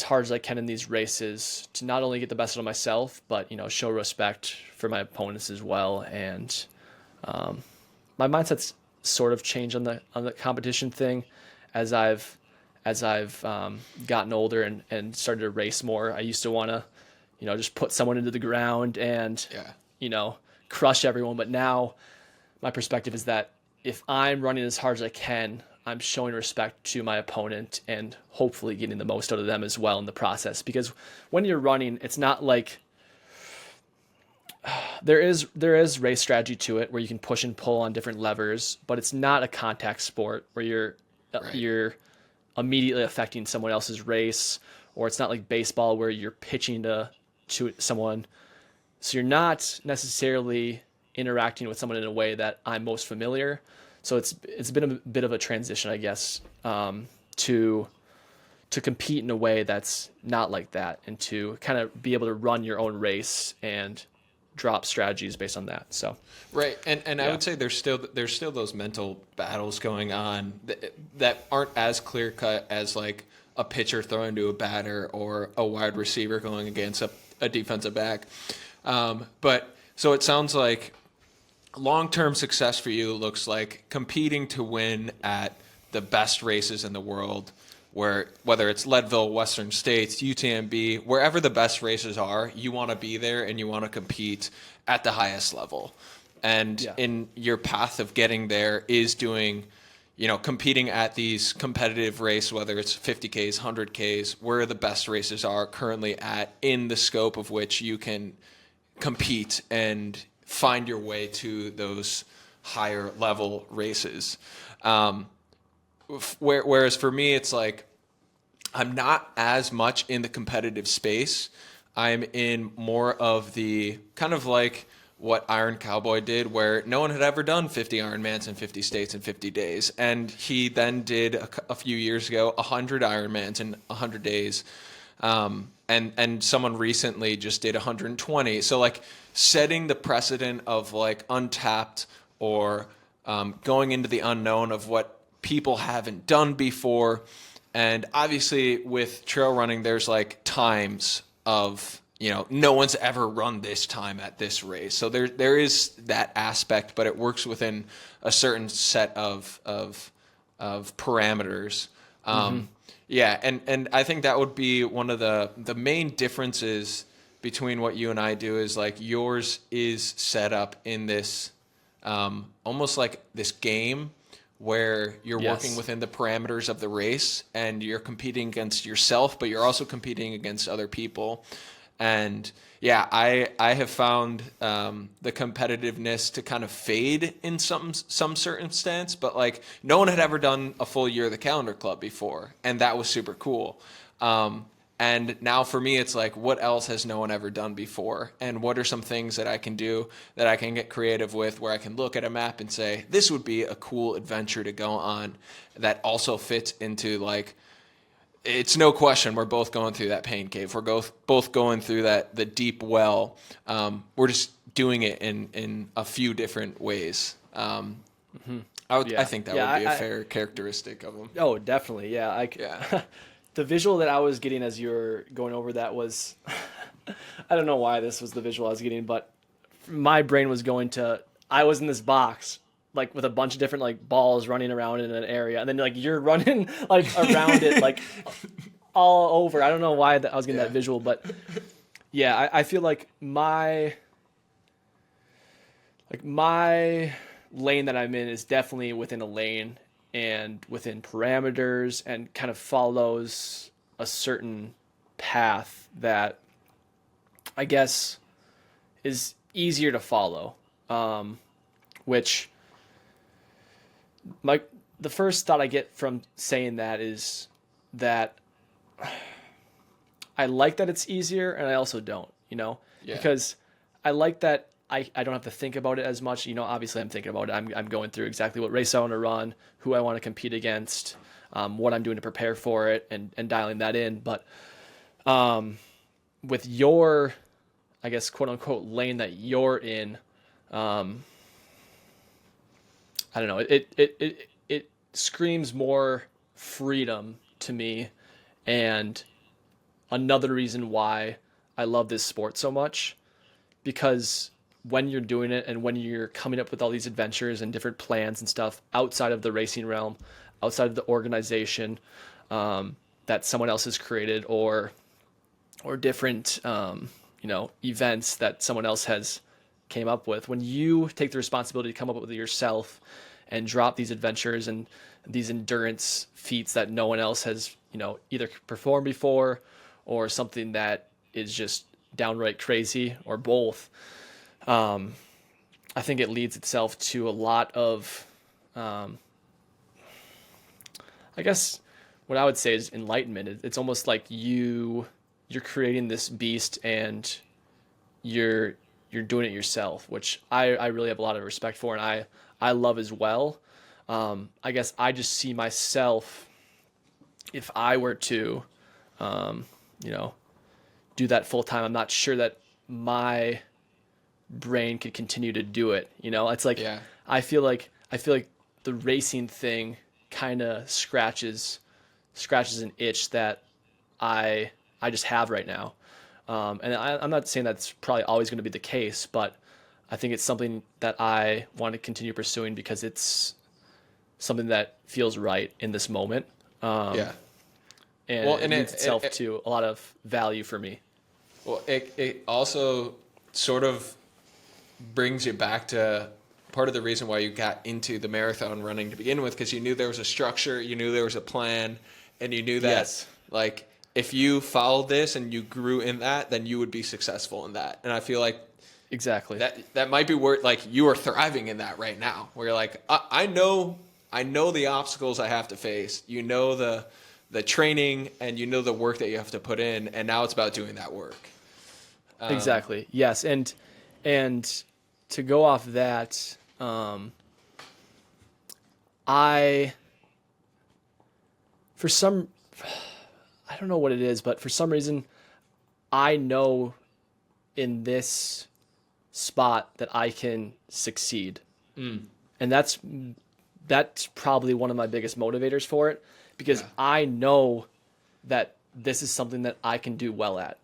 hard as I can in these races to not only get the best out of myself, but, show respect for my opponents as well. And my mindset's sort of changed on the competition thing as I've gotten older and started to race more. I used to want to, just put someone into the ground and, crush everyone. But now my perspective is that if I'm running as hard as I can, I'm showing respect to my opponent and hopefully getting the most out of them as well in the process. Because when you're running, it's not like there is race strategy to it where you can push and pull on different levers, but it's not a contact sport where you're immediately affecting someone else's race, or it's not like baseball where you're pitching to someone. So you're not necessarily interacting with someone in a way that I'm most familiar. So it's been a bit of a transition, I guess, to compete in a way that's not like that, and to kind of be able to run your own race and drop strategies based on that. So right, and I would say there's still those mental battles going on that aren't as clear cut as like a pitcher throwing to a batter or a wide receiver going against a defensive back. But so it sounds like long-term success for you looks like competing to win at the best races in the world, whether it's Leadville, Western States, UTMB, wherever the best races are, you want to be there and you want to compete at the highest level. And in your path of getting there is doing, competing at these competitive races, whether it's 50Ks, 100Ks, where the best races are currently at in the scope of which you can compete and find your way to those higher level races. Whereas for me, it's like I'm not as much in the competitive space. I'm in more of the kind of like what Iron Cowboy did, where no one had ever done 50 Ironmans in 50 states in 50 days. And he then did a few years ago 100 Ironmans in 100 days. And someone recently just did 120. So like setting the precedent of like untapped or going into the unknown of what people haven't done before, And obviously with trail running, there's like times of, no one's ever run this time at this race. So there is that aspect, but it works within a certain set of parameters. Yeah, and I think that would be one of the main differences between what you and I do is like yours is set up in this almost like this game where you're Yes. working within the parameters of the race and you're competing against yourself, but you're also competing against other people. And yeah, I have found the competitiveness to kind of fade in some circumstance, but like no one had ever done a full year of the Calendar Club before, and that was super cool. And now for me, it's like, what else has no one ever done before? And what are some things that I can do that I can get creative with, where I can look at a map and say, this would be a cool adventure to go on that also fits into like, it's no question we're both going through that pain cave. We're both going through the deep well. We're just doing it in a few different ways. I think that would be a fair characteristic of them. Oh, definitely. Yeah. Yeah. The visual that I was getting as you were going over that was, I don't know why this was the visual I was getting, but my brain was going to, I was in this box, like with a bunch of different like balls running around in an area, and then like you're running like around it, like all over. I don't know why I was getting that visual, but yeah, I feel like my lane that I'm in is definitely within a lane and within parameters and kind of follows a certain path that I guess is easier to follow. Which the first thought I get from saying that is that I like that it's easier, and I also don't, because I like that I don't have to think about it as much. Obviously I'm thinking about it. I'm going through exactly what race I want to run, who I want to compete against, what I'm doing to prepare for it, and dialing that in. But with your, I guess, quote unquote lane that you're in, I don't know. It screams more freedom to me, and another reason why I love this sport so much, because when you're doing it and when you're coming up with all these adventures and different plans and stuff outside of the racing realm, outside of the organization that someone else has created, or different events that someone else has came up with, when you take the responsibility to come up with it yourself and drop these adventures and these endurance feats that no one else has either performed before, or something that is just downright crazy, or both, I think it leads itself to a lot of I guess what I would say is enlightenment. It's almost like you're creating this beast, and you're doing it yourself, which I really have a lot of respect for, and I love as well. I guess I just see myself, if I were to do that full time, I'm not sure that my brain could continue to do it. It's like, I feel like the racing thing kind of scratches an itch that I just have right now. And I'm not saying that's probably always going to be the case, but I think it's something that I want to continue pursuing because it's something that feels right in this moment. And it leads itself to a lot of value for me. Well, it also sort of brings you back to part of the reason why you got into the marathon running to begin with, because you knew there was a structure, you knew there was a plan, and you knew that like if you followed this and you grew in that, then you would be successful in that. And I feel like exactly that might be where like you are thriving in that right now, where you're like, I know the obstacles I have to face, the training, and the work that you have to put in, and now it's about doing that work. Exactly. Yes. And to go off that, I don't know what it is, but for some reason, I know in this spot that I can succeed. And that's probably one of my biggest motivators for it, because Yeah. I know that this is something that I can do well at.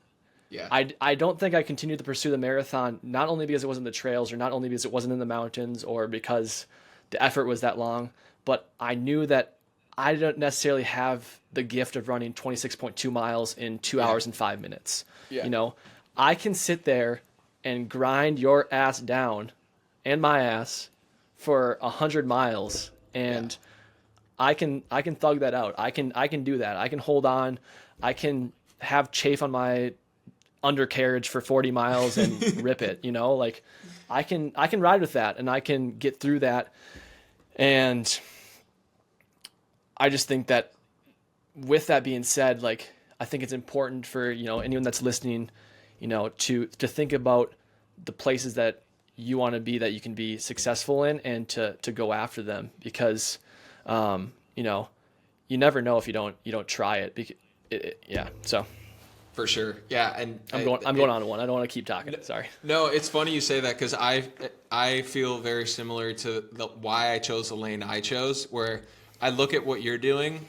Yeah. I don't think I continued to pursue the marathon, not only because it wasn't the trails, or not only because it wasn't in the mountains, or because the effort was that long, but I knew that I don't necessarily have the gift of running 26.2 miles in 2 hours and 5 minutes. Yeah. You know, I can sit there and grind your ass down and my ass for 100 miles, and I can thug that out. I can do that. I can hold on. I can have chafe on my undercarriage for 40 miles and rip it, you know? Like I can ride with that, and I can get through that. And I just think that, with that being said, like, I think it's important for, anyone that's listening, to think about the places that you want to be, that you can be successful in, and to go after them, because you never know if you don't try it. Yeah. So For sure. Yeah. And I'm going on one. I don't want to keep talking. Sorry. No, it's funny you say that, because I feel very similar to why I chose the lane I chose, where I look at what you're doing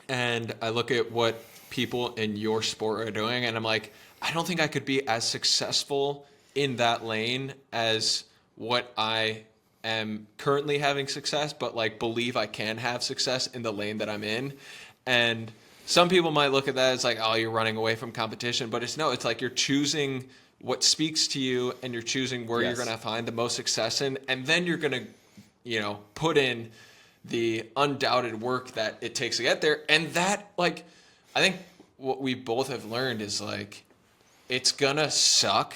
and I look at what people in your sport are doing, and I'm like, I don't think I could be as successful in that lane as what I am currently having success, but like believe I can have success in the lane that I'm in. And some people might look at that as like, oh, you're running away from competition, but it's like you're choosing what speaks to you, and you're choosing where you're Yes. going to find the most success in, and then you're going to, put in the undoubted work that it takes to get there. And that, like, I think what we both have learned is, like, it's gonna suck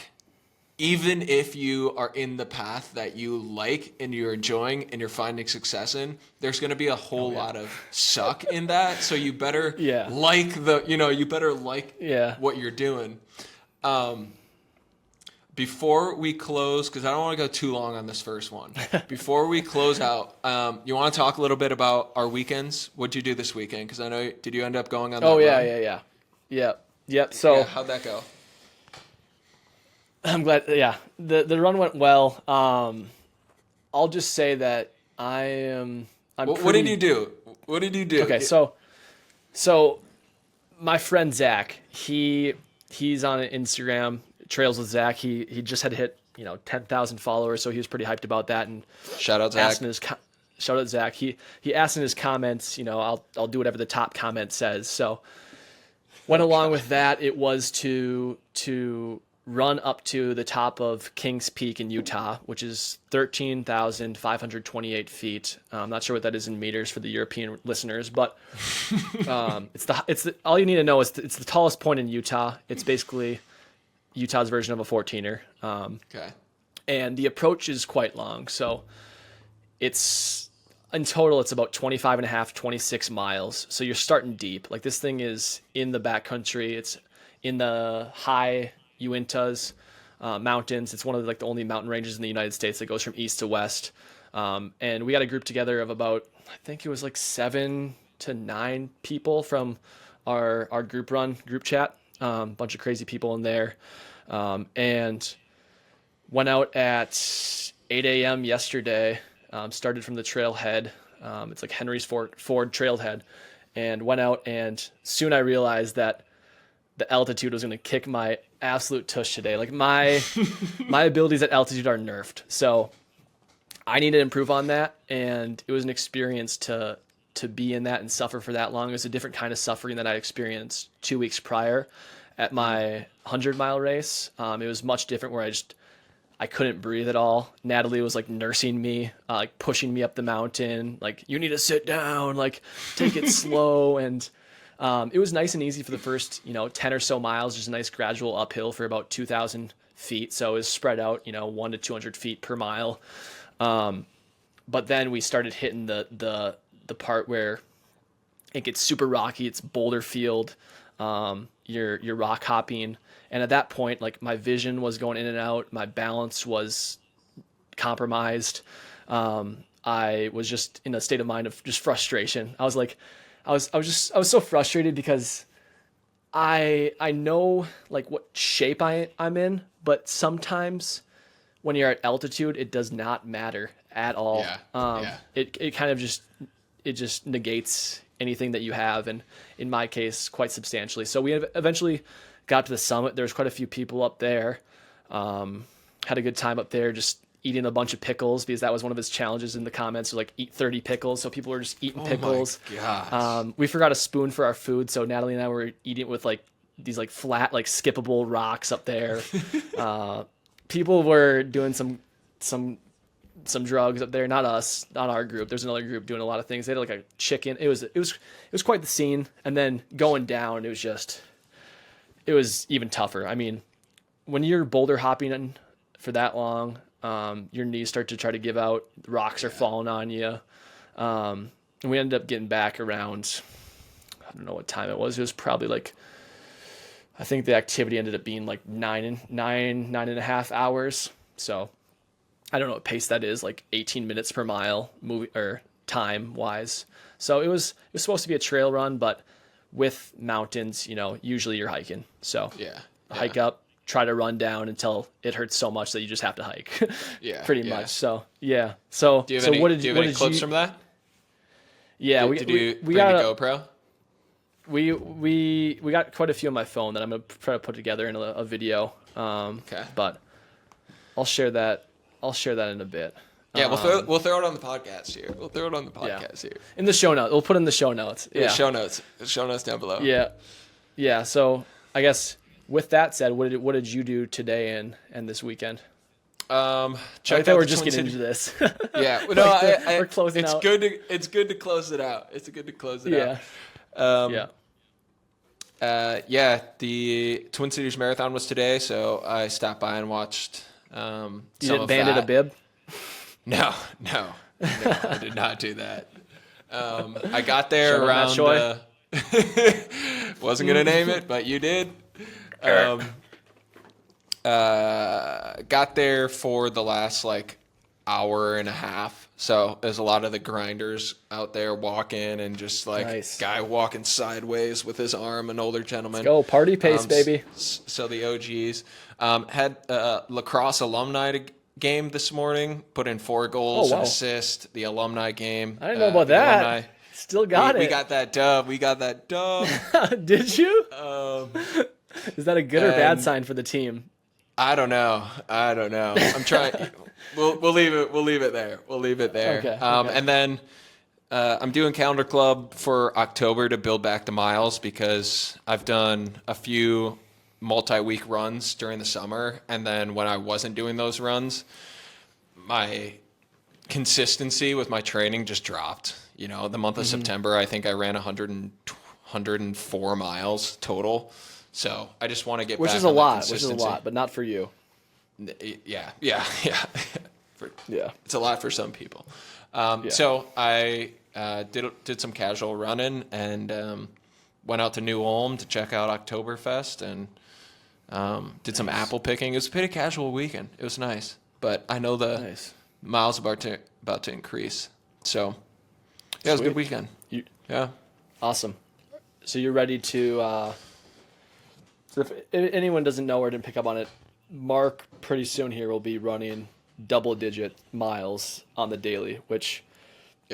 even if you are in the path that you like and you're enjoying and you're finding success in. There's going to be a whole lot of suck in that, so you better Yeah. you better like Yeah. what you're doing. Before we close, because I don't want to go too long on this first one, before we close out, you want to talk a little bit about our weekends? What'd you do this weekend? Because I know, did you end up going on that Oh yeah, run? Yep. So Yeah, how'd that go? I'm glad. Yeah, the run went well. I'll just say that I'm What did you do? What did you do? Okay, so my friend Zach, he's on Instagram, Trails with Zach. He just had hit 10,000 followers, so he was pretty hyped about that. And Shout out Zach. asked in his shout out Zach. He asked in his comments, I'll do whatever the top comment says. So went along with that. It was to run up to the top of Kings Peak in Utah, which is 13,528 feet. I'm not sure what that is in meters for the European listeners, but it's the all you need to know is it's the tallest point in Utah. It's basically Utah's version of a 14er. Okay. And the approach is quite long. So it's in total, it's about 25 and a half, 26 miles. So you're starting deep. Like, this thing is in the backcountry. It's in the high Uintas mountains. It's one of the only mountain ranges in the United States that goes from east to west. And we got a group together of about, I think it was 7 to 9 people from our group chat. Bunch of crazy people in there. And went out at 8 a.m. yesterday. Started from the trailhead. It's like Henry's Ford trailhead, and went out. And soon I realized that the altitude was going to kick my absolute tush today. Like, my abilities at altitude are nerfed. So I need to improve on that. And it was an experience to be in that and suffer for that long. It was a different kind of suffering that I experienced 2 weeks prior at my 100-mile race. It was much different, where I couldn't breathe at all. Natalie was nursing me, pushing me up the mountain. Like, you need to sit down, take it slow. And it was nice and easy for the first, 10 or so miles, just a nice gradual uphill for about 2,000 feet. So it was spread out, 1 to 200 feet per mile. But then we started hitting the part where it gets super rocky. It's boulder field. You're rock hopping. And at that point, my vision was going in and out. My balance was compromised. I was just in a state of mind of just frustration. I was so frustrated, because I know what shape I'm in, but sometimes when you're at altitude, it does not matter at all. Yeah. It kind of just negates anything that you have, and in my case, quite substantially. So we eventually got to the summit. There was quite a few people up there. Had a good time up there, just eating a bunch of pickles, because that was one of his challenges in the comments, to like eat 30 pickles. So people were just eating pickles. My gosh. We forgot a spoon for our food, so Natalie and I were eating it with like these like flat, like skippable rocks up there. People were doing some drugs up there. Not us, not our group. There's another group doing a lot of things. They had like a chicken. It was quite the scene. And then going down, it was even tougher. I mean, when you're boulder hopping for that long, your knees start to try to give out. The rocks are falling on you. And we ended up getting back around, I don't know what time it was. It was probably like, I think the activity ended up being like 9.5 hours. So I don't know what pace that is, like 18 minutes per mile movie or time wise. So it was supposed to be a trail run, but with mountains, usually you're hiking. So hike up, try to run down until it hurts so much that you just have to hike. Pretty much. So yeah. So do you have any clips from that? Yeah, we got a GoPro. We got quite a few on my phone that I'm gonna try to put together in a video. Okay. But I'll share that in a bit. Yeah, we'll throw it on the podcast here. We'll throw it on the podcast here. In the show notes. We'll put in the show notes. Yeah. Show notes. The show notes down below. Yeah. Yeah. So I guess with that said, what did you do today and this weekend? I thought we're just getting into this. Yeah. No, we're closing out. It's good to close it out. It's good to close it out. The Twin Cities Marathon was today, so I stopped by and watched You didn't bandit a bib? No, I did not do that. I got there Shout out around. Wasn't gonna name it, but you did. Got there for the last like hour and a half. So there's a lot of the grinders out there walking, and just like Nice. guy walking sideways with his arm, an older gentleman. Go party pace, baby. So the OGs had lacrosse alumni game this morning. Put in 4 goals, Oh, wow. an assist. The alumni game. I didn't know about that. Still got We it. got that dub. Did you? Is that a good or bad and- sign for the team? I don't know. I'm trying. We'll leave it there. Okay. And then I'm doing Calendar Club for October to build back the miles, because I've done a few multi-week runs during the summer, and then when I wasn't doing those runs, my consistency with my training just dropped. The month of September, I think I ran 104 miles total. So I just want to get Which back is a on that lot, consistency. but not for you. Yeah. Yeah. It's a lot for some people. So I did some casual running, and went out to New Ulm to check out Oktoberfest, and did some apple picking. It was a pretty casual weekend. It was nice, but I know the Nice. miles about to increase. So yeah, it was a good weekend. Yeah. Awesome. So you're ready to. So if anyone doesn't know or didn't pick up on it, Mark pretty soon here will be running double-digit miles on the daily, which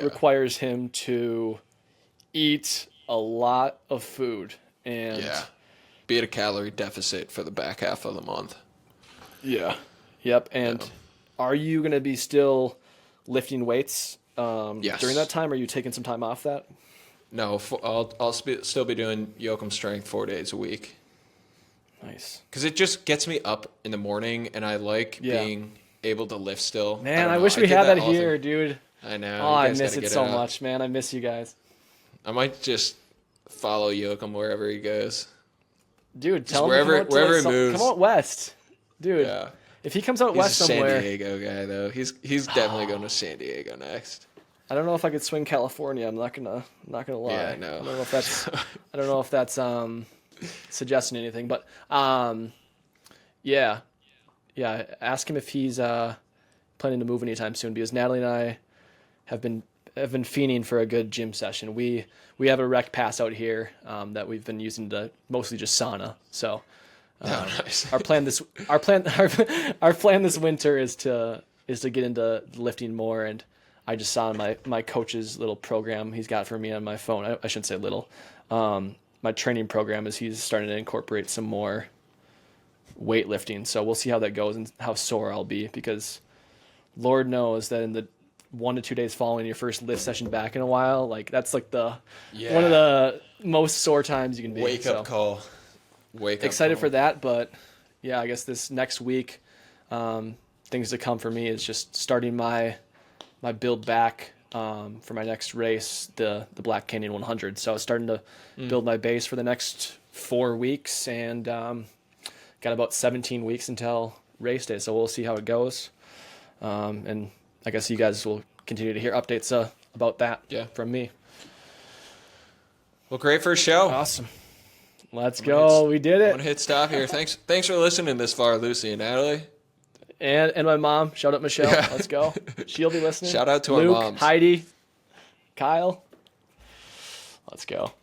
requires him to eat a lot of food and be at a calorie deficit for the back half of the month. Yep. And are you going to be still lifting weights Yes. during that time? Or are you taking some time off that? No, I'll still be doing Yoakum strength 4 days a week. Nice. Because it just gets me up in the morning, and I like being able to lift still. Man, don't I know. wish we did had that all here, through- dude. I know. Oh, you I guys miss gotta it get so out. much, man. I miss you guys. I might just follow Yoakum wherever he goes. Dude, tell him wherever- to come out to, wherever like, he moves. Come out west. Dude, Yeah. if he comes out He's west a San somewhere, Diego guy, though. He's definitely going to San Diego next. I don't know if I could swing California. I'm not gonna lie. Yeah, I know. I don't know if that's suggesting anything, but yeah. Ask him if he's planning to move anytime soon, because Natalie and I have been fiending for a good gym session. We have a rec pass out here that we've been using to mostly just sauna. So Nice. our plan this winter is to get into lifting more, and I just saw in my coach's little program he's got for me on my phone. I shouldn't say little. My training program is he's starting to incorporate some more weightlifting. So we'll see how that goes and how sore I'll be, because Lord knows that in the 1 to 2 days following your first lift session back in a while, like that's like one of the most sore times you can be. Wake up call. Excited for that, but yeah, I guess this next week, things to come for me is just starting my build back for my next race, the Black Canyon 100. So I was starting to build my base for the next 4 weeks, and got about 17 weeks until race day. So we'll see how it goes, and I guess you guys will continue to hear updates about that from me. Well, great first show. Awesome. Let's go. We did I'm it. gonna hit stop here. Thanks for listening this far, Lucy and Natalie. And my mom. Shout out Michelle. Yeah. Let's go. She'll be listening. Shout out to Luke, our moms. Heidi, Kyle. Let's go.